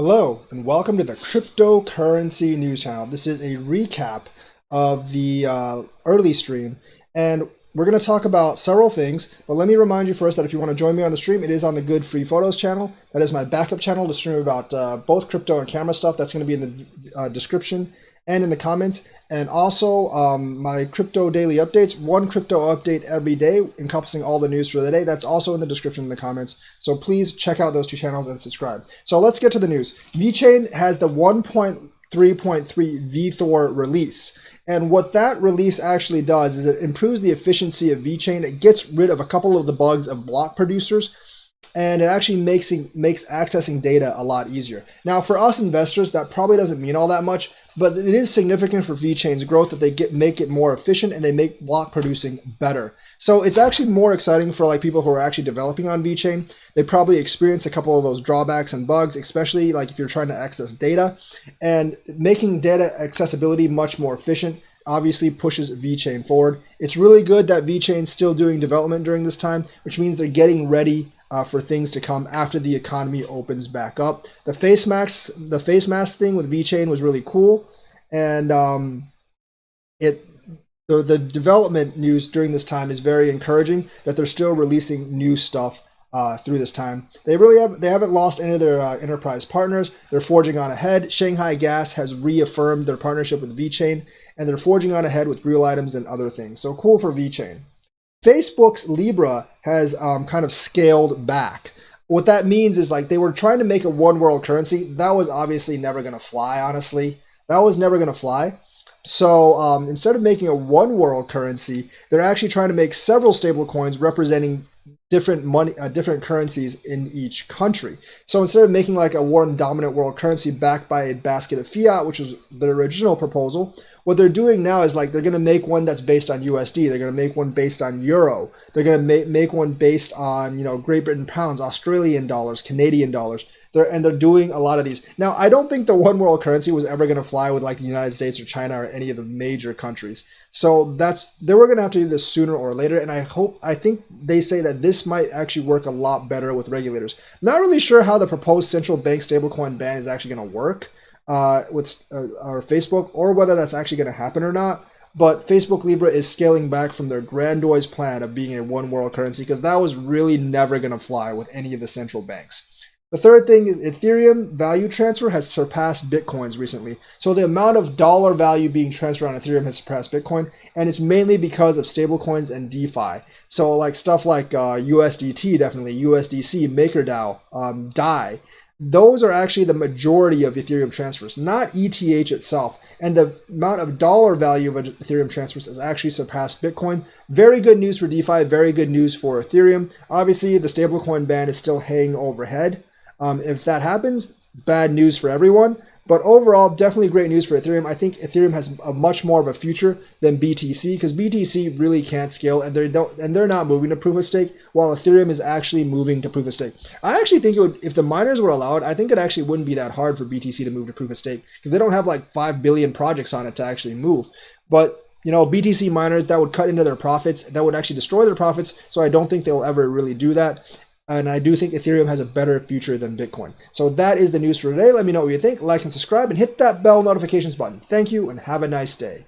Hello and welcome to the cryptocurrency news channel. This is a recap of the early stream, and we're going to talk about several things. But let me remind you first that if you want to join me on the stream, it is on the Good Free Photos channel. That is my backup channel to stream about both crypto and camera stuff. That's going to be in the description and in the comments. And also my crypto daily updates, one crypto update every day encompassing all the news for the day. That's also in the description in the comments. So please check out those two channels and subscribe. So let's get to the news. Vechain has the 1.3.3 VThor release. And what that release actually does is it improves the efficiency of Vechain. It gets rid of a couple of the bugs of block producers, and it actually makes accessing data a lot easier. Now, for us investors, that probably doesn't mean all that much, but it is significant for Vechain's growth that they make it more efficient and they make block producing better. So it's actually more exciting for like people who are actually developing on Vechain. They probably experience a couple of those drawbacks and bugs, especially like if you're trying to access data, and making data accessibility much more efficient obviously pushes Vechain forward. It's really good that Vechain's still doing development during this time, which means they're getting ready for things to come after the economy opens back up. The face mask thing with Vechain was really cool, and the development news during this time is very encouraging. That they're still releasing new stuff through this time. They haven't lost any of their enterprise partners. They're forging on ahead. Shanghai Gas has reaffirmed their partnership with Vechain, and they're forging on ahead with real items and other things. So cool for Vechain. Facebook's Libra has kind of scaled back. What that means is like they were trying to make a one world currency. That was obviously never going to fly, honestly. That was never going to fly. So instead of making a one world currency, they're actually trying to make several stable coins representing different currencies in each country. So instead of making like a one dominant world currency backed by a basket of fiat, which was the original proposal, what they're doing now is like they're going to make one that's based on USD. They're going to make one based on Euro. They're going to make one based on Great Britain pounds, Australian dollars, Canadian dollars. They're doing a lot of these. Now, I don't think the one world currency was ever going to fly with like the United States or China or any of the major countries. So they were going to have to do this sooner or later. And I think they say that this might actually work a lot better with regulators. Not really sure how the proposed central bank stablecoin ban is actually going to work with our Facebook, or whether that's actually going to happen or not. But Facebook Libra is scaling back from their grandiose plan of being a one world currency, because that was really never going to fly with any of the central banks. The third thing is Ethereum value transfer has surpassed Bitcoin's recently. So the amount of dollar value being transferred on Ethereum has surpassed Bitcoin, and it's mainly because of stablecoins and DeFi. So like stuff like USDT, definitely, USDC, MakerDAO, DAI. Those are actually the majority of Ethereum transfers, not ETH itself. And the amount of dollar value of Ethereum transfers has actually surpassed Bitcoin. Very good news for DeFi, very good news for Ethereum. Obviously, the stablecoin ban is still hanging overhead. If that happens, bad news for everyone. But overall, definitely great news for Ethereum. I think Ethereum has a much more of a future than BTC, because BTC really can't scale, and they're not moving to proof of stake, while Ethereum is actually moving to proof of stake. I actually think if the miners were allowed, I think it actually wouldn't be that hard for BTC to move to proof of stake, because they don't have like 5 billion projects on it to actually move. But BTC miners, that would cut into their profits, that would actually destroy their profits. So I don't think they'll ever really do that. And I do think Ethereum has a better future than Bitcoin. So that is the news for today. Let me know what you think. Like and subscribe and hit that bell notifications button. Thank you and have a nice day.